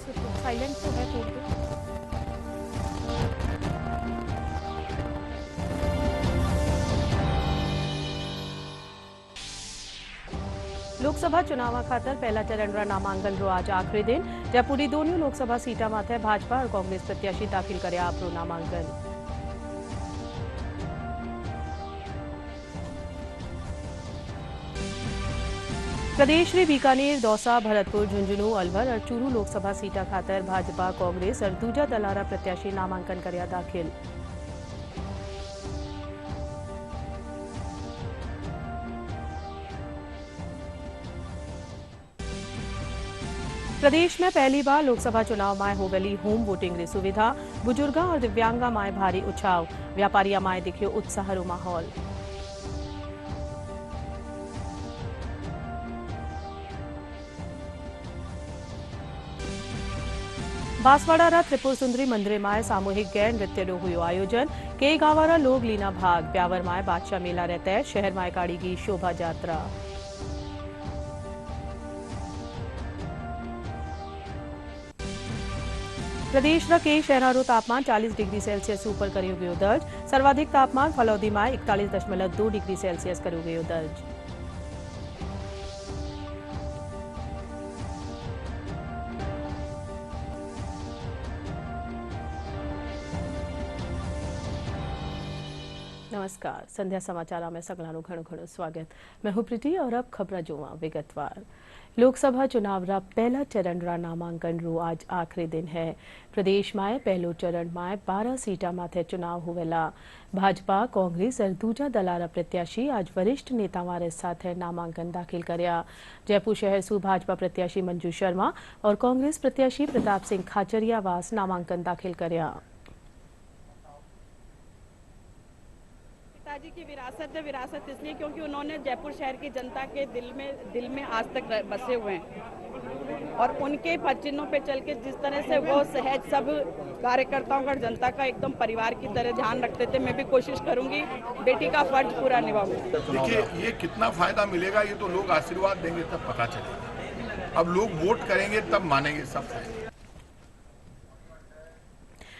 Silent तो है phone पे। लोकसभा चुनाव खातर पहला चरण नामांकन रो आज आखिरी दिन। जयपुरी दोनों लोकसभा सीटा माथे भाजपा और कांग्रेस प्रत्याशी दाखिल करे आपरो नामांकन। प्रदेश रे बीकानेर, दौसा, भरतपुर, झुंझुनू, अलवर और चूरू लोकसभा सीटा खातर भाजपा, कांग्रेस और दूजा दलारा प्रत्याशी नामांकन कर्या दाखिल। प्रदेश में पहली बार लोकसभा चुनाव में होवेली होम वोटिंग री सुविधा। बुजुर्गा और दिव्यांगा माए भारी उछाव। व्यापारिया माए दिखियो उत्साह रो माहौल। बांसवाड़ा रा त्रिपुर सुंदरी मंदिर माए सामूहिक गैर नृत्य रो हुयो आयोजन। कई गांवारा लोग लीना भाग। ब्यावर माए बादशाह मेला रहता है। शहर माए काढ़ी की शोभा यात्रा। प्रदेश रा कई शहरों तापमान 40 डिग्री सेल्सियस ऊपर करियो गयो दर्ज। सर्वाधिक तापमान फलौदी में 41.2 डिग्री सेल्सियस करियो गयो दर्ज। नमस्कार, संध्या समाचार में सगलानु घणो घणो स्वागत। मैं हूं प्रीति और अब खबर जोवा विगतवार। लोकसभा चुनाव रा पहला चरण रा नामांकन रो आज आखिरी दिन है। प्रदेश में पहलो चरण में 12 सीटा माथे चुनाव हुएला। भाजपा, कांग्रेस और दूजा दलारा प्रत्याशी आज वरिष्ठ नेतावारे साथ नामांकन दाखिल कर्या। जयपुर शहर सु भाजपा प्रत्याशी मंजू शर्मा और कांग्रेस प्रत्याशी प्रताप सिंह खाचरियावास नामांकन दाखिल कर्या। पिताजी की विरासत है। विरासत इसलिए क्योंकि उन्होंने जयपुर शहर की जनता के दिल में आज तक बसे हुए हैं और उनके पदचिन्हों पे चल के जिस तरह से वो सहज सब कार्यकर्ताओं का, जनता का एकदम परिवार की तरह ध्यान रखते थे। मैं भी कोशिश करूंगी बेटी का फर्ज पूरा निभाऊंगी। देखिए, ये कितना फायदा मिलेगा ये तो लोग आशीर्वाद देंगे तब पता चलेगा। अब लोग वोट करेंगे तब मानेंगे सब फायदा।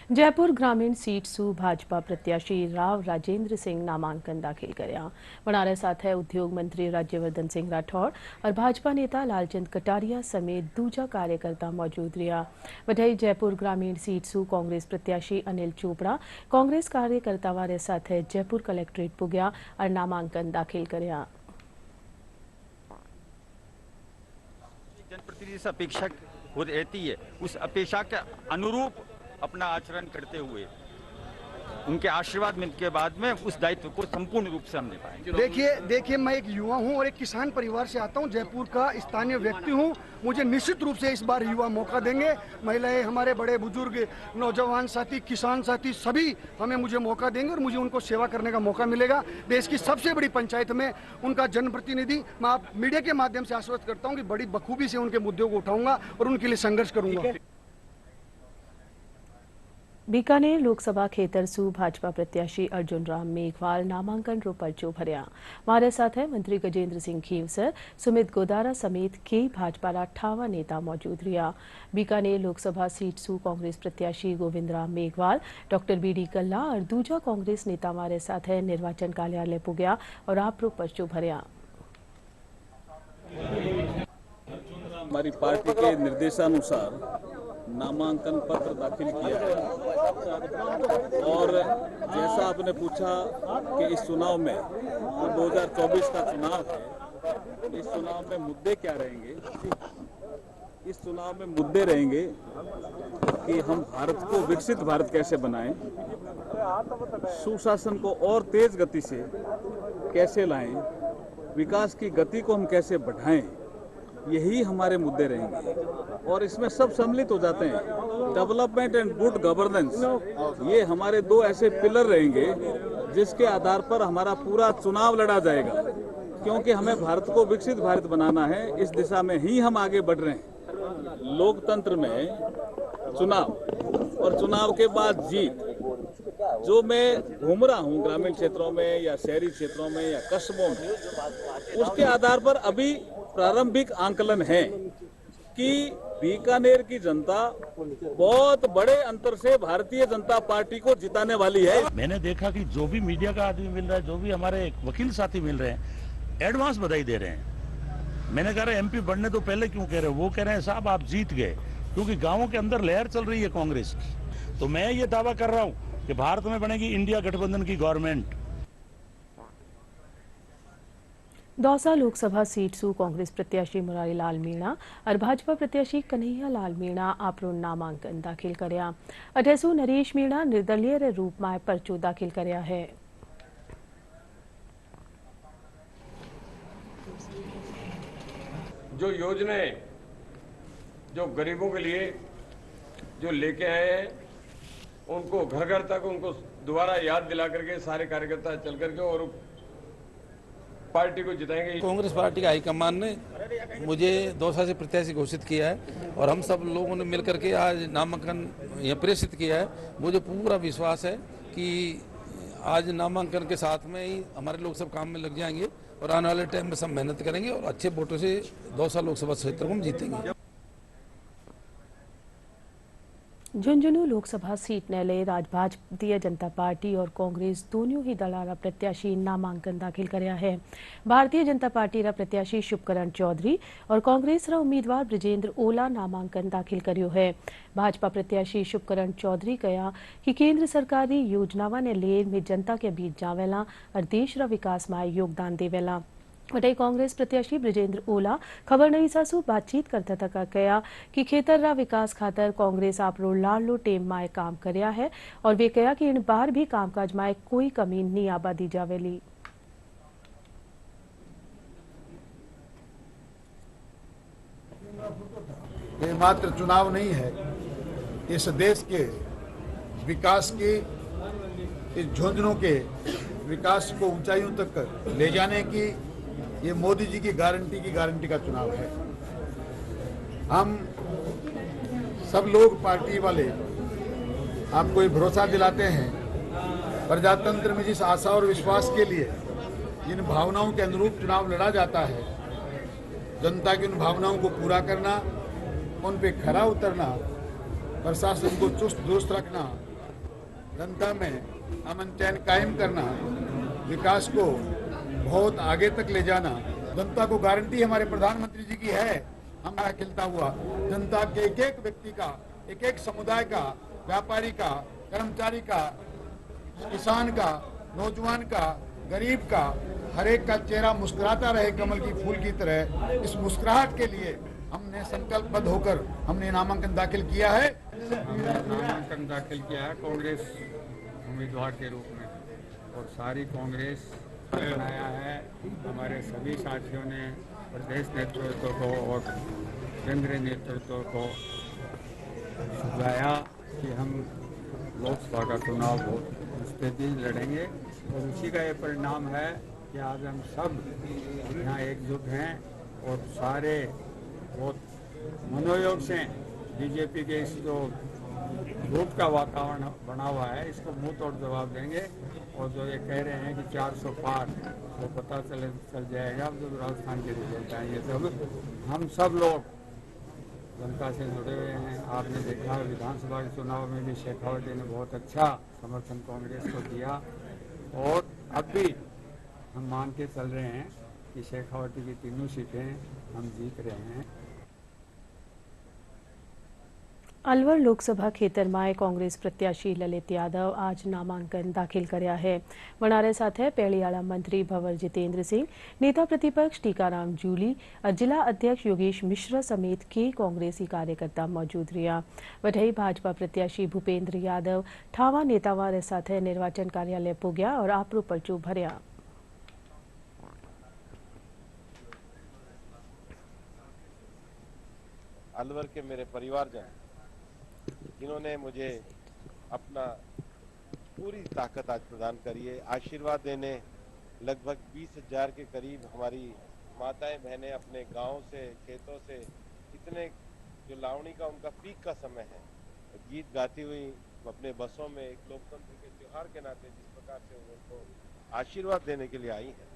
जयपुर ग्रामीण सीट सु भाजपा प्रत्याशी राव राजेंद्र सिंह नामांकन दाखिल कर्या। हमारे साथ है उद्योग मंत्री राज्यवर्धन सिंह राठौड़ और भाजपा नेता लालचंद कटारिया समेत दूजा कार्यकर्ता मौजूद रहा। वहीं जयपुर ग्रामीण सीट सु कांग्रेस प्रत्याशी अनिल चोपड़ा कांग्रेस कार्यकर्ता वारे साथ जयपुर कलेक्ट्रेट पुग्या और नामांकन दाखिल कर्या। जनप्रतिनिधि से अपेक्षा रहती है, उस अपेक्षा के अनुरूप अपना आचरण करते हुए उनके आशीर्वाद मिलने के बाद में उस दायित्व को संपूर्ण रूप से हम निभाएंगे। देखिए मैं एक युवा हूं और एक किसान परिवार से आता हूं। जयपुर का स्थानीय व्यक्ति हूं। मुझे निश्चित रूप से इस बार युवा मौका देंगे। महिलाएं, हमारे बड़े बुजुर्ग, नौजवान साथी, किसान साथी सभी मुझे मौका देंगे और मुझे उनको सेवा करने का मौका मिलेगा। देश की सबसे बड़ी पंचायत में उनका जनप्रतिनिधि मैं आप मीडिया के माध्यम से आश्वस्त करता हूँ कि बड़ी बखूबी से उनके मुद्दों को उठाऊंगा और उनके लिए संघर्ष करूंगा। बीकानेर लोकसभा खेतर सु भाजपा प्रत्याशी अर्जुन राम मेघवाल नामांकन रो पर्चो भरया। हमारे साथ है मंत्री गजेंद्र सिंह खीवसर, सुमित गोदारा समेत कई भाजपा रा ठावा नेता मौजूद रहा। बीकानेर लोकसभा सीट सु कांग्रेस प्रत्याशी गोविंद राम मेघवाल, डॉक्टर बीडी कल्ला और दूजा कांग्रेस नेता हमारे साथ है निर्वाचन कार्यालय पुग्या और आपरो पर्चो भरया। हमारी पार्टी के निर्देशानुसार नामांकन पत्र दाखिल किया है और जैसा आपने पूछा कि इस चुनाव में 2024 का चुनाव है, इस चुनाव में मुद्दे क्या रहेंगे? इस चुनाव में मुद्दे रहेंगे कि हम भारत को विकसित भारत कैसे बनाएं, सुशासन को और तेज गति से कैसे लाएं, विकास की गति को हम कैसे बढ़ाएं, यही हमारे मुद्दे रहेंगे और इसमें सब सम्मिलित हो जाते हैं। डेवलपमेंट एंड गुड गवर्नेंस, ये हमारे दो ऐसे पिलर रहेंगे जिसके आधार पर हमारा पूरा चुनाव लड़ा जाएगा, क्योंकि हमें भारत को विकसित भारत बनाना है। इस दिशा में ही हम आगे बढ़ रहे हैं। लोकतंत्र में चुनाव और चुनाव के बाद जीत, जो मैं घूम रहा हूँ ग्रामीण क्षेत्रों में या शहरी क्षेत्रों में या कस्बों में, उसके आधार पर अभी प्रारंभिक आंकलन है कि बीकानेर की जनता बहुत बड़े अंतर से भारतीय जनता पार्टी को जिताने वाली है। मैंने देखा कि जो भी मीडिया का आदमी मिल रहा है, जो भी हमारे वकील साथी मिल रहे हैं, एडवांस बधाई दे रहे हैं। मैंने कहा एमपी बढ़ने तो पहले क्यों कह रहे हो? वो कह रहे हैं साहब आप जीत गए, क्योंकि गांवों के अंदर लहर चल रही है कांग्रेस की। तो मैं ये दावा कर रहा हूं कि भारत में बनेगी इंडिया गठबंधन की गवर्नमेंट। दौसा लोकसभा सीट से कांग्रेस प्रत्याशी मुरारी लाल मीणा और भाजपा प्रत्याशी कन्हैया लाल मीणा आपरो नामांकन दाखिल कर्या। अठेसु नरेश मीणा निर्दलीय रे रूप में पर्चो दाखिल कर्या है। जो योजनाएं जो गरीबों के लिए जो लेके आए हैं, उनको घर घर तक उनको दोबारा याद दिला करके सारे कार्यकर्ता चल करके और पार्टी को जिताएंगे। कांग्रेस पार्टी का हाईकमान ने मुझे दौसा से प्रत्याशी घोषित किया है और हम सब लोगों ने मिलकर के आज नामांकन यह प्रेषित किया है। मुझे पूरा विश्वास है कि आज नामांकन के साथ में ही हमारे लोग सब काम में लग जाएंगे और आने वाले टाइम में सब मेहनत करेंगे और अच्छे वोटों से दौसा लोकसभा क्षेत्र को हम जीतेंगे। झुंझुनू लोकसभा सीट ने ले आज भारतीय जनता पार्टी और कांग्रेस दोनों ही दलारा प्रत्याशी नामांकन दाखिल कर्या है। भारतीय जनता पार्टी रा प्रत्याशी शुभकरण चौधरी और कांग्रेस रा उम्मीदवार ब्रिजेंद्र ओला नामांकन दाखिल कर्यो है। भाजपा प्रत्याशी शुभकरण चौधरी कहा कि केंद्र सरकारी योजनावां ने लेर में जनता के बीच जावेला और देश रा विकास में योगदान देवेला। वटे कांग्रेस प्रत्याशी ब्रिजेंद्र ओला खबर नहीं सासु बातचीत करता था कहा कि खेतर रा विकास खातर कांग्रेस आपरो लाडलो टेम में काम कर्या है और वे कहा कि इन बार भी कामकाज में कोई कमी नहीं आबा दी जावेली। ये मात्र चुनाव नहीं है, इस देश के विकास की, इस झुंझुनू के विकास को ऊंचाइयों तक ले जाने की ये मोदी जी की गारंटी का चुनाव है। हम सब लोग पार्टी वाले आपको ये भरोसा दिलाते हैं, प्रजातंत्र में जिस आशा और विश्वास के लिए जिन भावनाओं के अनुरूप चुनाव लड़ा जाता है, जनता की उन भावनाओं को पूरा करना, उन पे खरा उतरना, प्रशासन को चुस्त दुरुस्त रखना, जनता में अमन चैन कायम करना, विकास को बहुत आगे तक ले जाना, जनता को गारंटी हमारे प्रधानमंत्री जी की है। हमारा खिलता हुआ जनता के एक एक व्यक्ति का, एक एक समुदाय का, व्यापारी का, कर्मचारी का, किसान का, नौजवान का, गरीब का, हर एक का चेहरा मुस्कुराता रहे कमल की फूल की तरह। इस मुस्कुराहट के लिए हमने संकल्पबद्ध होकर हमने नामांकन दाखिल किया है। नामांकन दाखिल किया है कांग्रेस उम्मीदवार के रूप में और सारी कांग्रेस बनाया है। हमारे सभी साथियों ने प्रदेश नेतृत्व को और केंद्रीय नेतृत्व को सुझाया कि हम लोकसभा का चुनाव बहुत स्थिति लड़ेंगे और उसी का ये परिणाम है कि आज हम सब यहाँ एकजुट हैं और सारे बहुत मनोयोग से बीजेपी के इस जो झूठ का वातावरण बना हुआ है इसको मुंह तोड़ जवाब देंगे और जो ये कह रहे हैं कि 400 पार वो पता चल जाएगा जब राजस्थान के रिजल्ट आएंगे। तब हम सब लोग जनता से जुड़े हुए हैं। आपने देखा विधानसभा के चुनाव में भी शेखावटी ने बहुत अच्छा समर्थन कांग्रेस को दिया और अब भी हम मान के चल रहे हैं कि शेखावटी की तीनों सीटें हम जीत रहे हैं। अलवर लोकसभा खेतर में कांग्रेस प्रत्याशी ललित यादव आज नामांकन दाखिल कर्या है। वनारे साथे पेड़ियाला मंत्री भंवर जितेंद्र सिंह, नेता प्रतिपक्ष टीकाराम जूली और जिला अध्यक्ष योगेश मिश्रा समेत कई कांग्रेसी कार्यकर्ता मौजूद रहा। वहीं भाजपा प्रत्याशी भूपेंद्र यादव ठावा नेतावार साथे निर्वाचन कार्यालय पुग्या और आपरो पर्चो भरया। अलवर के मेरे परिवारजन जिन्होंने मुझे अपना पूरी ताकत आज प्रदान करी है, आशीर्वाद देने लगभग 20,000 के करीब हमारी माताएं बहनें अपने गांव से, खेतों से, इतने जो लावणी का उनका पीक का समय है, गीत गाती हुई अपने बसों में एक लोकतंत्र के त्योहार के नाते जिस प्रकार से उनको आशीर्वाद देने के लिए आई है,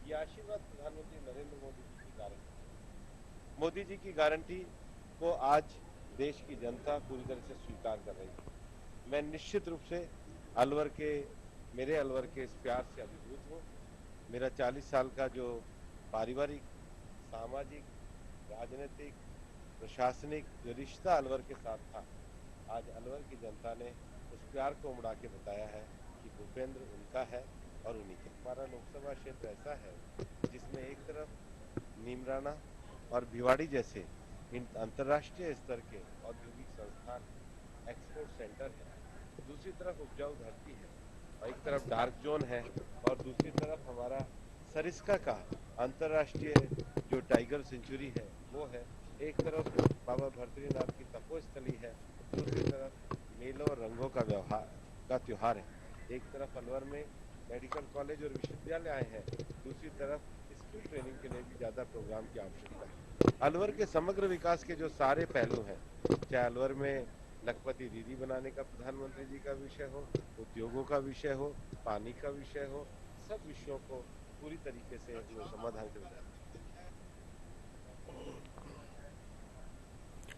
ये आशीर्वाद प्रधानमंत्री नरेंद्र मोदी जी की गारंटी। मोदी जी की गारंटी को आज देश की जनता पूरी तरह से स्वीकार कर रही है। मैं निश्चित रूप से मेरे अलवर के इस प्यार से अभिभूत हूँ। मेरा 40 साल का जो पारिवारिक, सामाजिक, राजनीतिक, प्रशासनिक जो रिश्ता अलवर के साथ था, आज अलवर की जनता ने उस प्यार को उमड़ा के बताया है कि भूपेंद्र उनका है और उन्हीं के। हमारा लोकसभा क्षेत्र ऐसा है जिसमें एक तरफ नीमराना और भिवाड़ी जैसे अंतर्राष्ट्रीय स्तर के औद्योगिक संस्थान, एक्सपोर्ट सेंटर है, दूसरी तरफ उपजाऊ धरती है, और एक तरफ डार्क जोन है, और दूसरी तरफ हमारा सरिस्का का अंतर्राष्ट्रीय जो टाइगर सेंचुरी है वो है। एक तरफ बाबा भर्तृनाथ की तपोस्थली है, दूसरी तरफ मेलों और रंगों का त्योहार है। एक तरफ अलवर में मेडिकल कॉलेज और विश्वविद्यालय हैं, दूसरी तरफ स्किल ट्रेनिंग के लिए भी ज्यादा प्रोग्राम की आवश्यकता है। अलवर के समग्र विकास के जो सारे पहलू हैं, चाहे अलवर में लखपति दीदी बनाने का प्रधानमंत्री जी का विषय हो, उद्योगों का विषय हो, पानी का विषय हो, सब विषयों को पूरी तरीके से समाधान किया जाता है।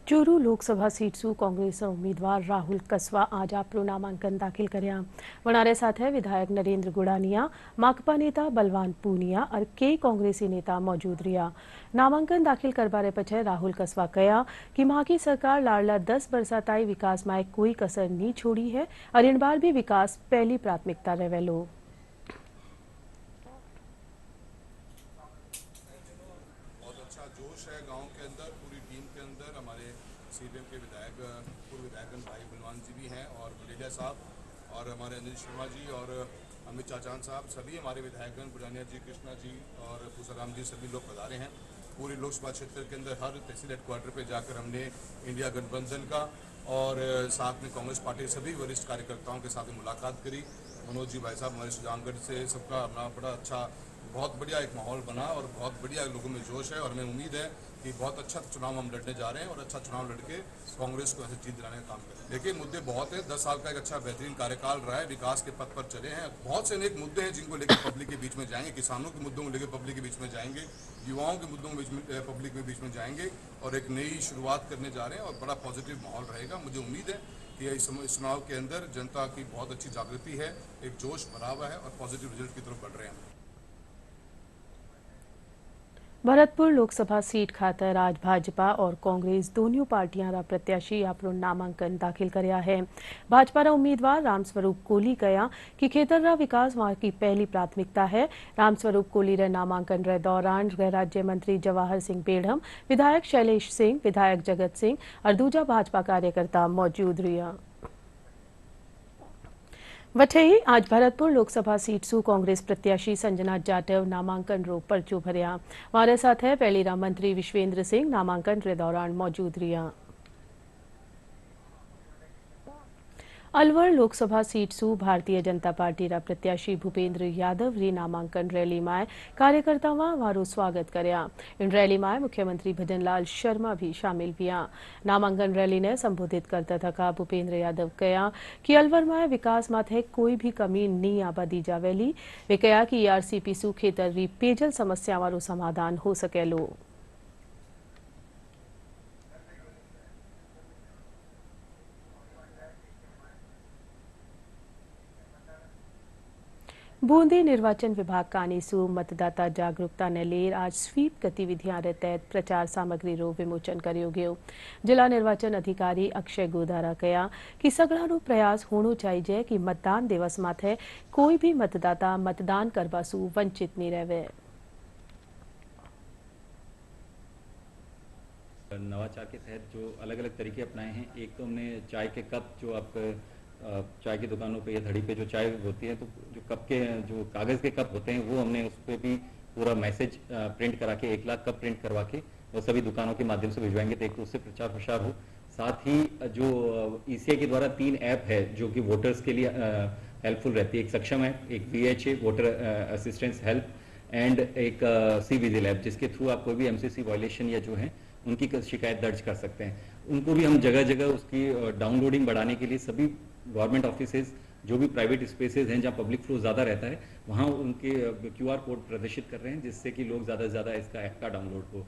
चूरू लोकसभा सीट सू कांग्रेस उम्मीदवार राहुल कस्वा आज आपरो नामांकन दाखिल कर्या। वनारे साथे विधायक नरेंद्र गुड़ानिया, माकपा नेता बलवान पूनिया और कई कांग्रेसी नेता मौजूद रहा। नामांकन दाखिल करवारे पछे राहुल कस्वा कहा कि मां की सरकार लाड़ला 10 वर्षा ताई विकास में कोई कसर नहीं छोड़ी है और इन बार भी विकास पहली प्राथमिकता रहेलो। बहुत अच्छा जोश है गांव के अंदर, पूरी टीम के अंदर। हमारे सीपीएम के विधायक, पूर्व विधायक भाई बलवान जी भी हैं, और बुलेजा साहब, और हमारे अंजन शर्मा जी, और अमित चाचान साहब, सभी हमारे विधायकगण, गुड़ानिया जी, कृष्णा जी और पूसाराम जी, सभी लोग पधारे हैं। पूरे लोकसभा क्षेत्र के अंदर हर तहसील हेडक्वार्टर पे जाकर हमने इंडिया गठबंधन का और साथ में कांग्रेस पार्टी के सभी वरिष्ठ कार्यकर्ताओं के साथ मुलाकात करी। मनोज जी भाई साहब हमारे सुजानगढ़ से, सबका अपना बड़ा अच्छा, बहुत बढ़िया एक माहौल बना और बहुत बढ़िया लोगों में जोश है, और हमें उम्मीद है कि बहुत अच्छा चुनाव हम लड़ने जा रहे हैं और अच्छा चुनाव लड़के कांग्रेस को ऐसे जीत दिलाने का काम करें। देखिए, मुद्दे बहुत है, 10 साल का एक अच्छा बेहतरीन कार्यकाल रहा है, विकास के पथ पर चले हैं। बहुत से अनेक मुद्दे हैं जिनको लेकर पब्लिक के बीच में जाएंगे, किसानों के मुद्दों को लेकर पब्लिक के बीच में जाएंगे, युवाओं के मुद्दों के पब्लिक के बीच में जाएंगे, और एक नई शुरुआत करने जा रहे हैं और बड़ा पॉजिटिव माहौल रहेगा। मुझे उम्मीद है कि इस चुनाव के अंदर जनता की बहुत अच्छी जागृति है, एक जोश भरा हुआ है और पॉजिटिव रिजल्ट की तरफ बढ़ रहे हैं। भरतपुर लोकसभा सीट खातर आज भाजपा और कांग्रेस दोनों पार्टियां रा प्रत्याशी आपरो नामांकन दाखिल करया है। भाजपा रा उम्मीदवार रामस्वरूप कोहली कहा कि खेतर रा विकास वहां की पहली प्राथमिकता है। रामस्वरूप कोहली रे नामांकन रे दौरान गृह राज्य मंत्री जवाहर सिंह बेढ़म, विधायक शैलेश सिंह, विधायक जगत सिंह और दूजा भाजपा कार्यकर्ता मौजूद रहा। वठई आज भरतपुर लोकसभा सीट सू कांग्रेस प्रत्याशी संजना जाटव नामांकन रो पर्चो भरया। हमारे साथ है पहलीरा मंत्री विश्वेंद्र सिंह नामांकन रे दौरान मौजूद रहा। अलवर लोकसभा सीट सू भारतीय जनता पार्टी रा प्रत्याशी भूपेंद्र यादव री नामांकन रैली में कार्यकर्तावां वारो स्वागत करया। इन रैली में मुख्यमंत्री भजनलाल शर्मा भी शामिल हुआ। नामांकन रैली ने संबोधित करता थका भूपेंद्र यादव कहा कि अलवर में विकास माथे कोई भी कमी नहीं आबा दी जावेली। वे कहा कि ईआरसीपी सू खेतर री पेयजल समस्या वारो समाधान हो सकेलो। बूंदी निर्वाचन विभाग कानीसू मतदाता जागरूकता ने लेर आज स्वीप गतिविधियां रे तहत प्रचार सामग्री रो विमोचन कर्यो गयो। जिला निर्वाचन अधिकारी अक्षय गोदारा कहा कि सगड़ा रो प्रयास होनो चाहिए कि मतदान दिवस माथे कोई भी मतदाता मतदान करवासू वंचित नहीं रहे। नवाचार के तहत जो अलग अलग तरीके अपनाए हैं, एक तो हमने चाय के कप, जो आप चाय की दुकानों पे या धड़ी पे जो चाय होती है, तो जो कप के, जो कागज़ के कप होते हैं, वो हमने उस पर भी पूरा मैसेज प्रिंट करा के 1 लाख कप प्रिंट करवा के वो सभी दुकानों के माध्यम से भिजवाएंगे, तो एक तो उससे प्रचार प्रसार हो। साथ ही जो ईसीआई के द्वारा 3 ऐप है जो कि वोटर्स के लिए हेल्पफुल रहती है। एक सक्षम ऐप, एक VHA voter assistance help, and एक CVजिल ऐप, जिसके थ्रू आप कोई भी MCC वायलेशन या जो है उनकी शिकायत दर्ज कर सकते हैं। उनको भी हम जगह जगह उसकी डाउनलोडिंग बढ़ाने के लिए सभी गवर्नमेंट ऑफिसेज, जो भी प्राइवेट स्पेसेस हैं जहां पब्लिक फ्लो ज़्यादा रहता है, वहां उनके QR कोड प्रदर्शित कर रहे हैं, जिससे कि लोग ज़्यादा से ज़्यादा इसका ऐप का डाउनलोड हो।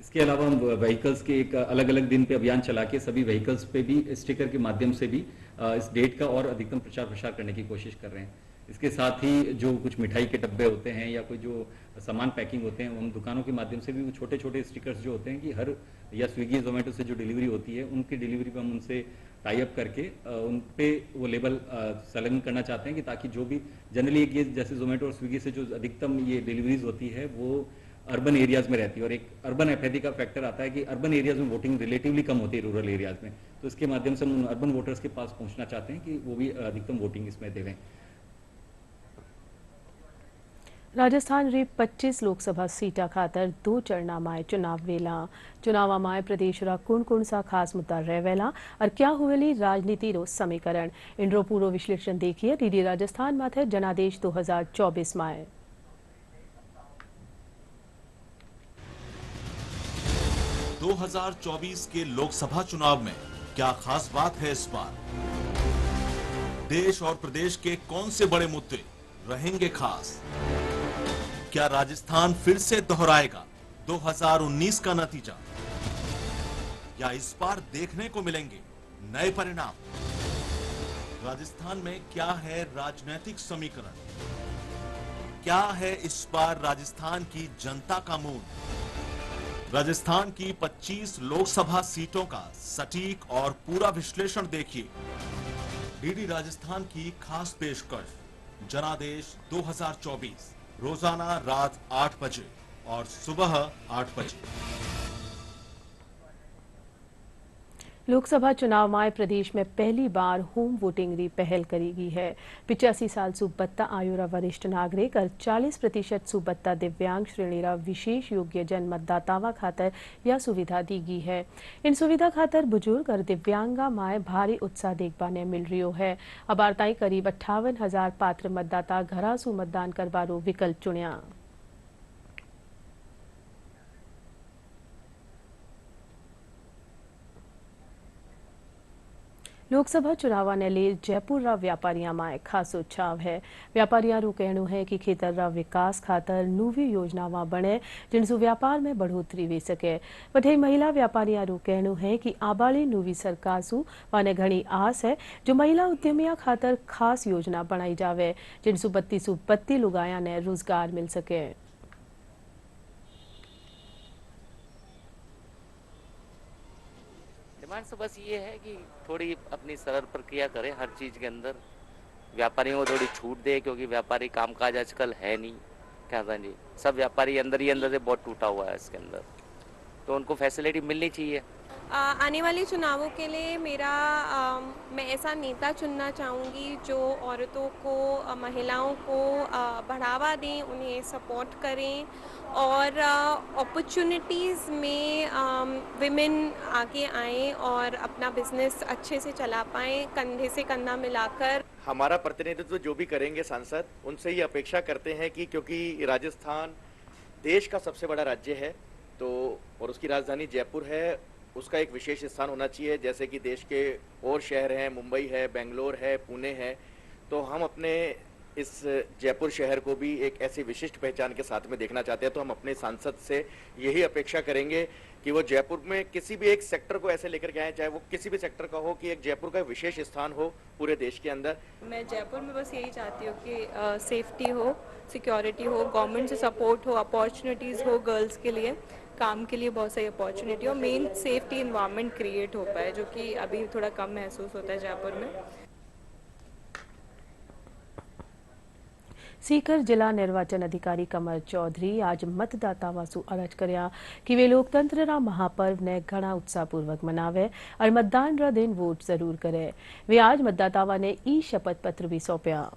इसके अलावा हम व्हीकल्स के एक अलग अलग दिन पे अभियान चला के सभी व्हीकल्स पे भी स्टिकर के माध्यम से भी इस डेट का और अधिकतम प्रचार प्रसार करने की कोशिश कर रहे हैं। इसके साथ ही जो कुछ मिठाई के डब्बे होते हैं या कोई जो सामान पैकिंग होते हैं, हम दुकानों के माध्यम से भी वो छोटे छोटे स्टिकर्स जो होते हैं कि हर या स्विगी जोमेटो से जो डिलीवरी होती है उनकी डिलीवरी पे हम उनसे टाई अप करके उन पे वो लेबल संलग्न करना चाहते हैं कि ताकि जो भी जनरली ये जैसे जोमेटो और स्विगी से जो अधिकतम ये डिलीवरीज होती है वो अर्बन एरियाज में रहती है, और एक अर्बन एपैथी का फैक्टर आता है कि अर्बन एरियाज में वोटिंग रिलेटिवली कम होती है रूरल एरियाज में। तो इसके माध्यम से हम अर्बन वोटर्स के पास पहुंचना चाहते हैं कि वो भी अधिकतम वोटिंग इसमें देवें। राजस्थान री 25 लोकसभा सीटा खातर 2 चरणामाय चुनाव वेला। चुनावामाय प्रदेश रा कौन सा खास मुद्दा रहेवेला और क्या हुएली राजनीति रो समीकरण, इनरो पूरो विश्लेषण देखिए डीडी राजस्थान माथे जनादेश 2024 माय। दो 2024 के लोकसभा चुनाव में क्या खास बात है इस बार? देश और प्रदेश के कौन से बड़े मुद्दे रहेंगे खास? क्या राजस्थान फिर से दोहराएगा 2019 का नतीजा, या इस बार देखने को मिलेंगे नए परिणाम? राजस्थान में क्या है राजनीतिक समीकरण? क्या है इस बार राजस्थान की जनता का मूड? राजस्थान की 25 लोकसभा सीटों का सटीक और पूरा विश्लेषण देखिए डीडी राजस्थान की खास पेशकश जनादेश 2024, रोजाना रात 8 बजे और सुबह 8 बजे। लोकसभा चुनाव में प्रदेश में पहली बार होम वोटिंग री पहल करी गई है। 85 साल सुबत्ता आयु रा वरिष्ठ नागरिक और 40% सुबत्ता दिव्यांग श्रेणी रा विशेष योग्य जन मतदातावा खातर यह सुविधा दी गई है। इन सुविधा खातर बुजुर्ग और दिव्यांगा माए भारी उत्साह देखबा ने मिल रही है। अब ताई करीब 58,000 पात्र मतदाता घरा सु मतदान करवारो विकल्प चुनिया। लोकसभा चुनाव ने ले जयपुर रा व्यापारियों में खास उत्साह है। व्यापारियों रू कहना है कि खेतर रा विकास खातर नूवी योजनावां बने जिनसु व्यापार में बढ़ोतरी वे सके। वठे महिला व्यापारियों रू कहना है कि आबाली नूवी सरकार सु वाने घणी आस है जो महिला उद्यमियों खातर खास योजना बनाई जावे जिनसु 32 लुगाया ने रोजगार मिल सके। डिमांड तो बस ये है कि थोड़ी अपनी सरल प्रक्रिया करे हर चीज के अंदर, व्यापारियों को थोड़ी छूट दे क्योंकि व्यापारी कामकाज आजकल है नहीं, क्या था जी, सब व्यापारी अंदर ही अंदर से बहुत टूटा हुआ है इसके अंदर, तो उनको फैसिलिटी मिलनी चाहिए। आने वाले चुनावों के लिए मैं ऐसा नेता चुनना चाहूँगी जो औरतों को, महिलाओं को बढ़ावा दें, उन्हें सपोर्ट करें और अपॉर्चुनिटीज़ में विमेन आगे आएँ और अपना बिजनेस अच्छे से चला पाएँ, कंधे से कंधा मिलाकर। हमारा प्रतिनिधित्व जो भी करेंगे सांसद, उनसे ये अपेक्षा करते हैं कि क्योंकि राजस्थान देश का सबसे बड़ा राज्य है तो और उसकी राजधानी जयपुर है, उसका एक विशेष स्थान होना चाहिए। जैसे कि देश के और शहर हैं, मुंबई है, बेंगलोर है, पुणे है, तो हम अपने इस जयपुर शहर को भी एक ऐसी विशिष्ट पहचान के साथ में देखना चाहते हैं। तो हम अपने सांसद से यही अपेक्षा करेंगे कि वो जयपुर में किसी भी एक सेक्टर को ऐसे लेकर के आए, चाहे वो किसी भी सेक्टर का हो, कि एक जयपुर का विशेष स्थान हो पूरे देश के अंदर। मैं जयपुर में बस यही चाहती हूँ कि सेफ्टी हो, सिक्योरिटी हो, गवर्नमेंट से सपोर्ट हो, अपॉर्चुनिटीज़ हो, गर्ल्स के लिए काम के लिए बहुत सारी अपॉर्चुनिटी और मेन सेफ्टी इन्वायरमेंट क्रिएट हो पाए, जो कि अभी थोड़ा कम महसूस होता है जयपुर में। सीकर जिला निर्वाचन अधिकारी कमल चौधरी आज मतदातावां सु अर्ज कर्या कि वे लोकतंत्र रा महापर्व ने घना उत्साहपूर्वक मनावे और मतदान रा दिन वोट जरूर करे। वे आज मतदातावां ने ई शपथ पत्र भी सौंप्या।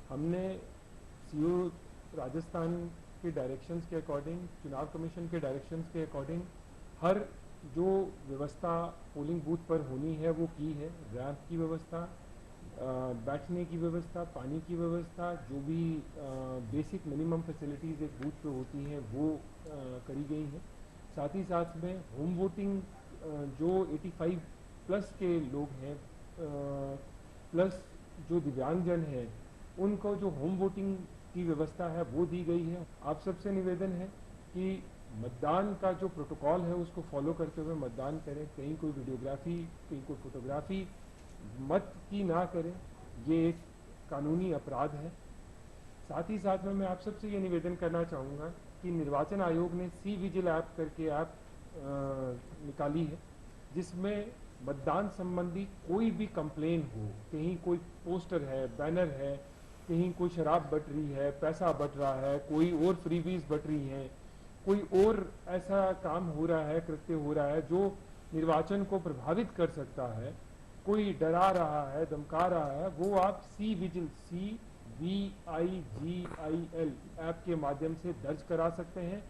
हमने सीओ राजस्थान के डायरेक्शंस के अकॉर्डिंग, चुनाव कमीशन के डायरेक्शंस के अकॉर्डिंग हर जो व्यवस्था पोलिंग बूथ पर होनी है वो की है। रैंप की व्यवस्था, बैठने की व्यवस्था, पानी की व्यवस्था, जो भी बेसिक मिनिमम फैसिलिटीज़ एक बूथ पे होती हैं वो करी गई हैं। साथ ही साथ में होम वोटिंग जो 85 प्लस के लोग हैं प्लस जो दिव्यांगजन हैं उनको जो होम वोटिंग की व्यवस्था है वो दी गई है। आप सबसे निवेदन है कि मतदान का जो प्रोटोकॉल है उसको फॉलो करते हुए मतदान करें। कहीं कोई वीडियोग्राफी, कहीं कोई फोटोग्राफी मत की ना करें, ये एक कानूनी अपराध है। साथ ही साथ में मैं आप सबसे ये निवेदन करना चाहूँगा कि निर्वाचन आयोग ने सी विजिल ऐप करके ऐप निकाली है, जिसमें मतदान संबंधी कोई भी कंप्लेन हो, कहीं कोई पोस्टर है, बैनर है, कहीं कोई शराब बट रही है, पैसा बट रहा है, कोई और फ्रीबीज बट रही है, कोई और ऐसा काम हो रहा है, कृत्य हो रहा है जो निर्वाचन को प्रभावित कर सकता है, कोई डरा रहा है, धमका रहा है, वो आप सी विजिल CVIGIL ऐप के माध्यम से दर्ज करा सकते हैं।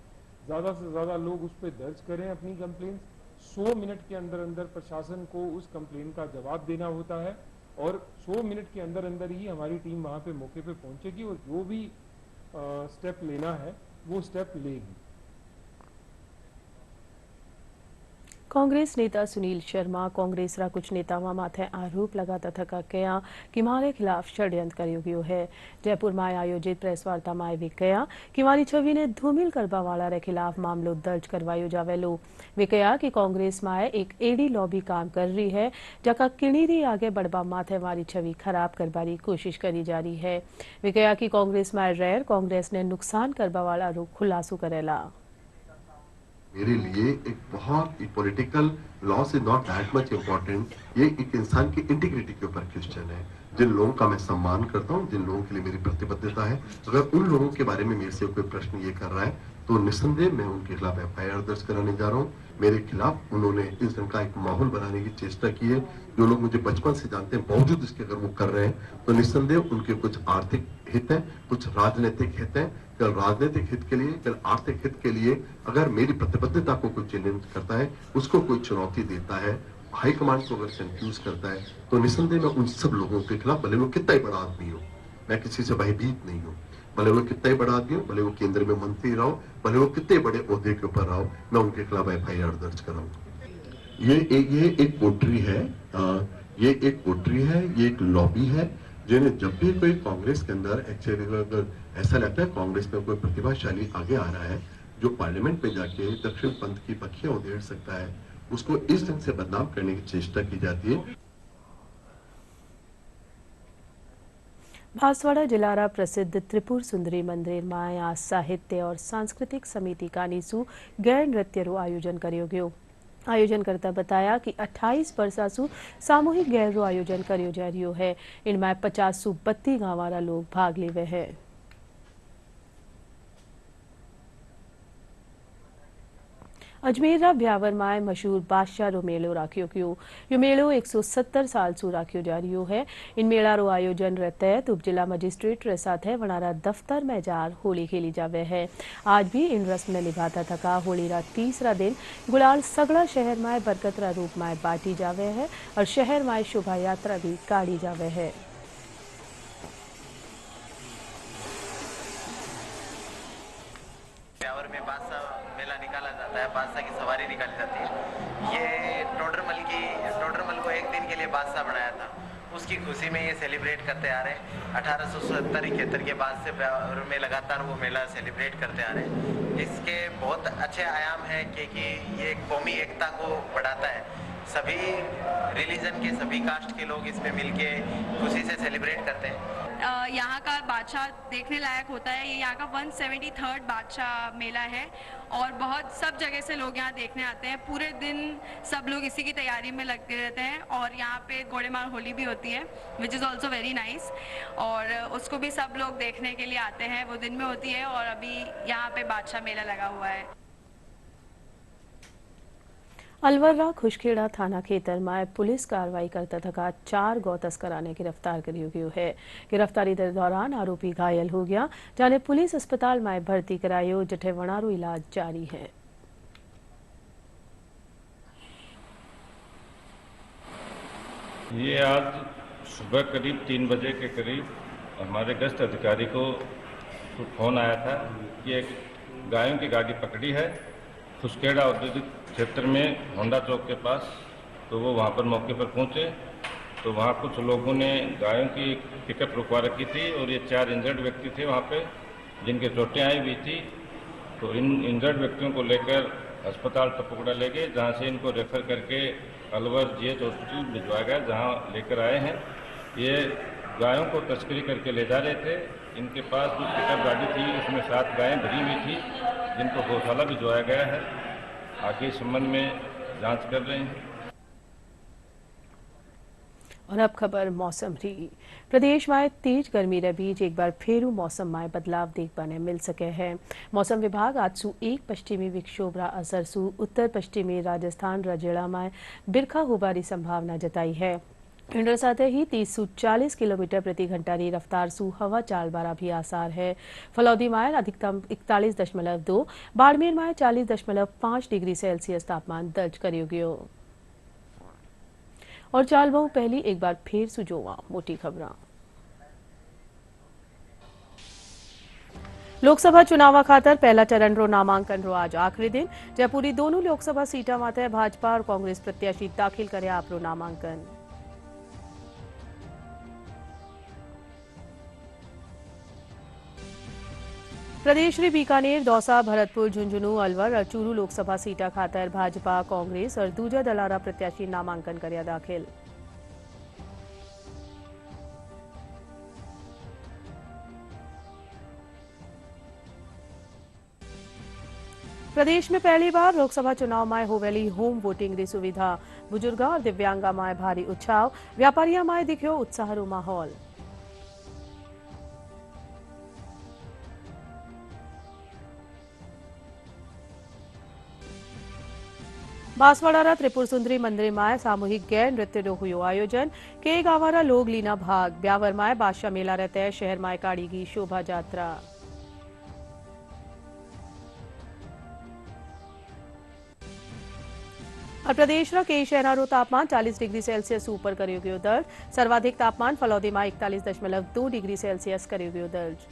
ज़्यादा से ज़्यादा लोग उस पर दर्ज करें अपनी कंप्लेन। 100 मिनट के अंदर अंदर प्रशासन को उस कंप्लेन का जवाब देना होता है और 100 मिनट के अंदर अंदर ही हमारी टीम वहाँ पे मौके पे पहुँचेगी और जो भी स्टेप लेना है वो स्टेप लेगी। कांग्रेस नेता सुनील शर्मा कांग्रेसरा कुछ नेताओं माथे आरोप लगाता थका कया कि मारे खिलाफ षड्यंत्र कर्यो गयो है। जयपुर में आयोजित प्रेस वार्ता में वे कया कि मारी छवि ने धूमिल करवा वाला रे खिलाफ मामलो दर्ज करवायो जावेलो। वे कया कि कांग्रेस में एक एडी लॉबी काम कर रही है जका किणीरी आगे बढ़वा माथे मारी छवि खराब करवारी कोशिश करी जा रही है। वे कया कि कांग्रेस में रह कांग्रेस ने नुकसान करवा वाला रो खुलासो करेला। मेरे लिए एक बहुत political loss is not that much important. ये एक इंसान की इंटीग्रिटी के ऊपर क्वेश्चन है। जिन लोगों का मैं सम्मान करता हूँ, जिन लोगों के लिए मेरी प्रतिबद्धता है, अगर उन लोगों के बारे में मेरे से कोई प्रश्न ये कर रहा है तो निस्संदेह मैं उनके खिलाफ FIR दर्ज कराने जा रहा हूँ। मेरे खिलाफ उन्होंने इस ढंग का एक माहौल बनाने की चेष्टा की है। जो लोग मुझे बचपन से जानते हैं, बावजूद इसके अगर वो कर रहे हैं तो निस्संदेह उनके कुछ आर्थिक हित हैं, कुछ राजनीतिक हित हैं। कल राजनीतिक हित के लिए, कल आर्थिक हित के लिए अगर मेरी प्रतिबद्धता को कोई चैलेंज करता है, उसको कोई चुनौती देता है, हाईकमांड को अगर कंफ्यूज करता है, तो निस्संदेह मैं उन सब लोगों के खिलाफ, भले वो कितना ही बड़ा आदमी हो, मैं किसी से भयभीत नहीं हूँ, भले वो कितना ही बड़ा आदमी हो, भले वो केंद्र में मंत्री रहो, भले वो कितने बड़े ओहदे के ऊपर रहो, मैं उनके खिलाफ FIR दर्ज कराऊंगा। ये एक कोटरी है, ये एक कोटरी है, ये एक लॉबी है, जिन्हें जब भी कोई कांग्रेस के अंदर एक्चुअली अगर ऐसा लगता है कांग्रेस में कोई प्रतिभाशाली आगे आ रहा है जो पार्लियामेंट में जाके दक्षिण पंथ की पखियां उधेड़ सकता है, उसको इस ढंग से बदनाम करने की चेष्टा की जाती है। बांसवाड़ा जिलारा प्रसिद्ध त्रिपुर सुंदरी मंदिर में आज साहित्य और सांस्कृतिक समिति का नीसू गैर नृत्य रो आयोजन करियो गयो। आयोजन करता बताया कि 28 वर्षासु सामूहिक गैर रो आयोजन करियो जा रियो है। इनमें 50-32 गांव वाला लोग भाग लेवे है। अजमेर ब्यावर में मशहूर बादशाह रो मेलो राख्यो गयो। यो मेलो 170 साल सु राख्यो जा रियो है। इन मेला रो आयोजन रे तहत उप जिला मजिस्ट्रेट रे साथे वनारा दफ्तर में जार होली खेली जावे है। आज भी इन रस्म में निभाता थका होली रा तीसरा दिन गुलाल सगड़ा शहर में बरकतरा रूप में बांटी जावे है और शहर में शोभा यात्रा भी काढ़ी जावे है। ब्यावर में बादशाह मेला निकाला जाता है, बादशाह की सवारी निकाली जाती है। ये टोडरमल को एक दिन के लिए बादशाह बनाया था, उसकी खुशी में ये सेलिब्रेट करते आ रहे हैं। 1870-71 के बाद से ब्यावर में लगातार वो मेला सेलिब्रेट करते आ रहे हैं। इसके बहुत अच्छे आयाम है क्योंकि ये कौमी एकता को बढ़ाता है। सभी रिलीजन के, सभी कास्ट के लोग इसमें मिलके खुशी से सेलिब्रेट करते हैं। यहाँ का बादशाह देखने लायक होता है। ये यहाँ का 173rd बादशाह मेला है और बहुत सब जगह से लोग यहाँ देखने आते हैं। पूरे दिन सब लोग इसी की तैयारी में लगते रहते हैं और यहाँ पे घोड़ेमार होली भी होती है which is also very nice और उसको भी सब लोग देखने के लिए आते हैं। वो दिन में होती है और अभी यहाँ पे बादशाह मेला लगा हुआ है। अलवर खुशखेड़ा थाना खेतर में पुलिस कार्रवाई करता थका 4 गौ तस्करा ने गिरफ्तार करियो गयो है। गिरफ्तारी के दौरान आरोपी घायल हो गया, जाने पुलिस अस्पताल में भर्ती करायो, जठे वणारो इलाज जारी है। ये आज सुबह करीब 3 बजे के करीब हमारे गश्त अधिकारी को फोन आया था कि एक गायों की गाड़ी पकड़ी है फुसकेड़ा औद्योगिक क्षेत्र में होंडा चौक के पास। तो वो वहाँ पर मौके पर पहुँचे तो वहाँ कुछ लोगों ने गायों की पिकअप रुकवा रखी थी और ये 4 इंजर्ड व्यक्ति थे वहाँ पे, जिनके चोटें आई हुई थी। तो इन इंजर्ड व्यक्तियों को लेकर अस्पताल टपुकड़ा ले गए, जहाँ से इनको रेफर करके अलवर जीएच हॉस्पिटल भिजवाया गया, जहाँ लेकर आए हैं। ये गायों को तस्करी करके ले जा रहे थे। इनके पास जो पिकअप गाड़ी थी उसमें 7 गायें भरी हुई थी, जिनको गौशाला भिजवाया गया है। आगे इस संबंध में जांच कर रहे हैं। और अब खबर मौसम री। प्रदेश में तेज गर्मी रे बीच एक बार फेरू मौसम में बदलाव देखने ने मिल सके है। मौसम विभाग आज सु एक पश्चिमी विक्षोभ रा असर सु उत्तर पश्चिमी राजस्थान रजेड़ा में बिरखा होबारी संभावना जताई है। इंडर साथे ही 30 से 40 किलोमीटर प्रति घंटा की रफ्तार सु हवा चालबारा भी आसार है। फलौदी में अधिकतम 41.2, बाड़मेर में 40.5 डिग्री सेल्सियस तापमान दर्ज करियो गयो। और चाल बहु पहली एक बार फिर सुजोवा मोटी खबरां। लोकसभा चुनाव खातर पहला चरण रो नामांकन रो आज आखिरी दिन। जयपुरी दोनों लोकसभा सीटा माते भाजपा और कांग्रेस प्रत्याशी दाखिल करे आपरो नामांकन। प्रदेश री बीकानेर, दौसा, भरतपुर, झुंझुनू, अलवर और चूरू लोकसभा सीटा खातर भाजपा, कांग्रेस और दूजा दलारा प्रत्याशी नामांकन कर्या दाखिल। प्रदेश में पहली बार लोकसभा चुनाव में होवेली होम वोटिंग की सुविधा। बुजुर्गा और दिव्यांगा में भारी उत्साह, व्यापारियों में दिखो उत्साह रो माहौल। बांसवाड़ा त्रिपुर सुंदरी मंदिर में सामूहिक गैर नृत्य रो हुयो आयोजन। के गांवारा लोग लीना भाग। ब्यावर में बादशाह मेला रहते है, शहर में काड़ी की शोभा यात्रा। और प्रदेश रा कई शहरों रो तापमान 40 डिग्री सेल्सियस ऊपर करियो गयो दर्ज। सर्वाधिक तापमान फलौदी में 41.2 डिग्री सेल्सियस करियो गयो दर्ज।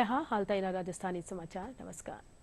हाँ हाल ताईना राजस्थानी समाचार। नमस्कार।